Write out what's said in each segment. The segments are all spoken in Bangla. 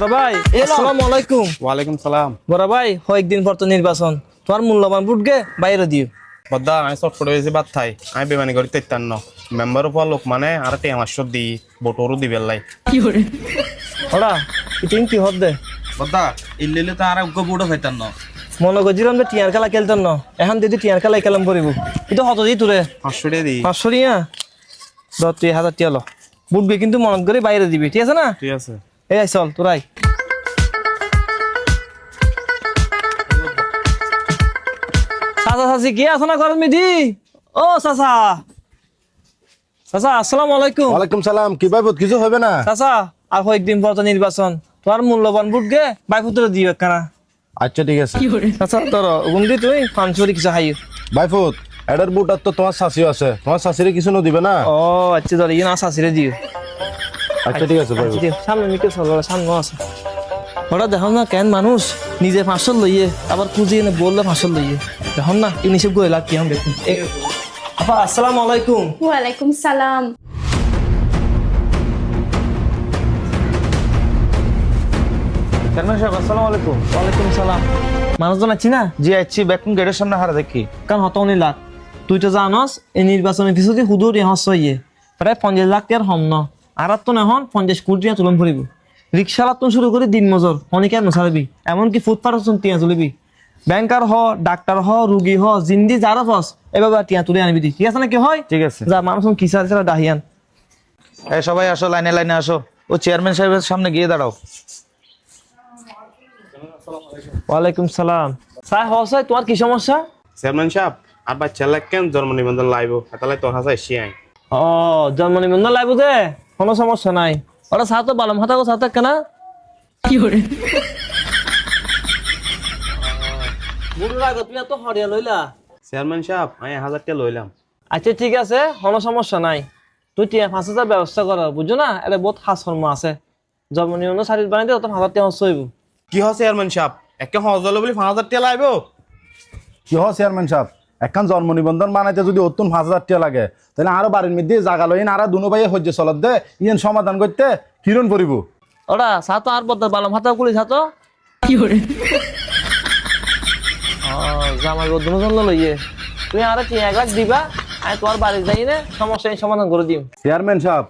বড় ভাই আসসালামু আলাইকুম। ওয়ালাইকুম সালাম। বড় ভাই কয়েকদিন পর তো নির্বাচন, তোমার মূল্যবান ভোট গে বাইরে দিও। বদ্দা আমি চটপট হয়েছি বাদ থাই আমি বেমানি করি তেতান্ন মেম্বার উপর লোক মানে আর টেমাশর দি বটোরও দিবে লাই ওরা ইটিং কি হদ দে বদ্দা ইল্লিলে তো আর উগ্র বুড়ো হইতাম না। মনে করছিলাম যে টিয়ার খেলা খেলতেন না, এখন যদি টিয়ার খেলা খেলাম করিব কিন্তু হত দি তোরে 500 টাকা দি। 500 টিয়া 10,000 টিয়া লো বুট গে কিন্তু মনত করে বাইরে দিবি, ঠিক আছে না? ঠিক আছে। এই চল তোরাই চাচা চাচি কি আছো না ঘৰত মিদি? ও চাচা চাচা আসসালামু আলাইকুম। ওয়ালাইকুম সালাম। কি ভাই কিছু হবে না? চাচা আর কয়েকদিন পর তো নির্বাচন, তোমার মূল্যবান ভোট গে বাইফুতরে দিও একখানা। আচ্ছা ঠিক আছে। চাচা তোর গুন্দি তুই পাঁচশো কিছু খাইও। ভাইফুত এটার বুটার তো তোমার শাশিও আছে, তোমার শাশিরে কিছু দিবে না? ও আচ্ছা ধর ইয়ে না শাশিরে দিও। আচ্ছা ঠিক আছে ভাইফুত। সামনে মিকে চল সামনে আছে ওরা দেখো না কেন মানুষ নিজে 500 লইয়ে আবার খুঁজিয়ে না বললে 500 লইয়ে দেখো না ইনিসব গই লাগ কি हम দেখুন। আপা আসসালামু আলাইকুম। ওয়ালাইকুম সালাম। চেয়ারম্যান সাহেব আসসালামু আলাইকুম। ওয়ালাইকুম সালাম। মানুষজন আছি না? জি আইছি, বেকুন গেটের সামনে হারা দেখি। কারণ হতনি লাখ তুই তো জানস এই নির্বাচনের পিছনে হুদুর ইহস ইয়ে প্রায় 50 লাখ টাকার হম ন আর তো এখন 50 কোটি টাকা তুলন ফুরিব। রিক্সাওয়ালা তো শুরু করে দিন মজুর অনেকে নসারবি, এমনকি ফুটপাথ টিয়া তুলিবি। ব্যাংকার হ, ডাক্তার হ, রুগী হ, জিন্দি যারা ফস এভাবে টিয়া তুলে আনবি, ঠিক আছে না? কি হয় ঠিক আছে। যা মানুষ কিসা ছাড়া ডাহিয়ান। এই সবাই আসো, লাইনে লাইনে আসো। ও চেয়ারম্যান সাহেবের সামনে গিয়ে দাঁড়াও। ওয়ালাইকুম সালাম। স্যার হসাই তোমার কি সমস্যা? চেয়ারম্যান সাহেব আর বাচ্চা লাগ কেন জন্ম নিবন্ধন লাইব এতালে তোর হাসা এসি আই। ও জন্ম নিবন্ধন লাইব যে কোনো সমস্যা নাই। ওরা সাথে বালাম হাতা কো সাথে কেনা কি করে বুড়ো রাগ তুমি এত হরিয়া লইলা। চেয়ারম্যান সাহেব আমি 1000 টাকা লইলাম। আচ্ছা ঠিক আছে কোনো সমস্যা নাই, তুই টিয়া 5,000 ব্যবস্থা কর, বুঝছো না? এটা বহুত খাস কর্ম আছে। জন্ম নিবন্ধন সারিত বানাই দিয়ে তো 1000 টাকা হচ্ছে হইব। কি হয় চেয়ারম্যান সাহেব একে হজল বলি 5000 টাকা লাইব? কি হয় চেয়ারম্যান সাহেব, একখান জন্ম নিবন্ধন বানাইতে যদি 5,000 টাকা লাগে তাহলে আরো বাড়ির মধ্যে জাগা লইন আর দুনো ভাইয়ে হজ্জে চলত দে ইয়েন সমাধান করতে কিরণ পড়িব। ওরা সাতো আর বদর বালাম হাতা কুলি সাতো কি করে জামাই দুজন লইয়ে তুই আর টিয়া 1 লাখ দিবা, আমি তোমার বাড়ি যাই না সমস্যা সমাধান করে দিম। চেয়ারম্যান সাহেব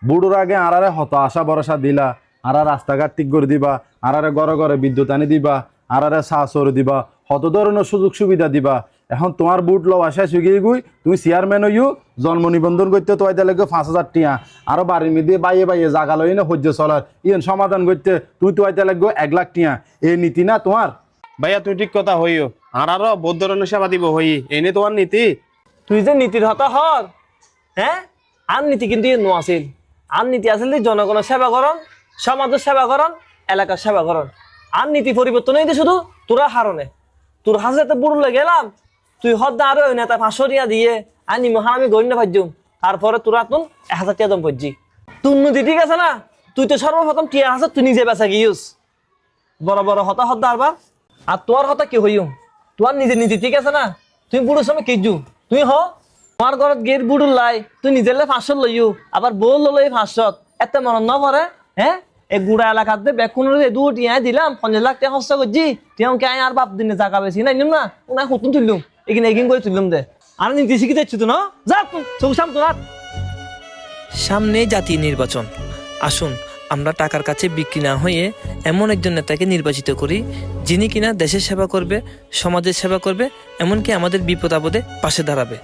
বুড়োর আগে আরারে হত আশা ভরসা দিলা, আরা রাস্তাঘাট ঠিক করে দিবা, আরারে ঘরে ঘরে বিদ্যুৎ আনি দিবা, আরারে সাহসরে দিবা, হত ধরনের সুযোগ সুবিধা দিবা। এখন তোমার বুট লো আশায় শুকিয়ে গুই তুমি চেয়ারম্যান হইও জন্ম নিবন্ধন করতে তো আইতে লাগবে 5,000 টিয়া, আরো বাড়ির মধ্যে বাইয়ে বাইয়ে জাগা লই না হজ্জে চলার ইয়েন সমাধান করতে তুই তো আইতে লাগবে 1 লাখ টিয়া। এই নীতি না তোমার? ভাইয়া তুই ঠিক কথা হইও আর আরো বহুত ধরনের সেবা দিব হই এনে তোমার নীতি। তুই যে নীতির হতা হর হ্যাঁ আর নীতি কিন্তু নো আছিল। আর নীতি আছিল জনগণের সেবা করন, সমাজের সেবা করন, এলাকার সেবা করন। আর নীতি পরিবর্তন হইতে শুধু তোরা হারনে তোর হাসতে বুড়ো লেগে গেলাম তুই হদ্দা আরো নেতা 500 টাকা দিয়ে আর নিমহান আমি গণ্য ভাজ্যুম, তারপরে তোরা তুন 1000 টাকা দম পড়ছি তুই নীতি, ঠিক আছে না? তুই তো সর্বপ্রথম টিয়া হাসত তুই নিজে বেচা গিয়েছ বড় বড় হতা হদ্দা আরবার আর তোর হতা কি হইম তোমার নিজের নীতি, ঠিক আছে না? তুই বুড়োর সময় কিজু তুই হ তোমার ঘরত গেট বুড়ুর লাই তুই নিজের 500 লইও আবার বউ লই 500 এত মন ন পরে হ্যাঁ? এই গুড়া এলাকাত বেকুন দুটো টিয়া দিলাম 50 লাখ টাকা খরচ করছি টিয়াকে আই আর বাপ দিনে জায়গা বেশি না নিম না ওনা হুতুন তুললুম এখানে এগিন করে তুললুম দে আর নীতি শিখি যাচ্ছি তো না যা চৌসাম তোরা। সামনে জাতীয় নির্বাচন, আসুন আমরা টাকার কাছে বিক্রি না হয়ে এমন একজন নেতাকে নির্বাচিত করি যিনি কিনা দেশের সেবা করবে, সমাজের সেবা করবে, এমনকি আমাদের বিপদ আপদে পাশে দাঁড়াবে।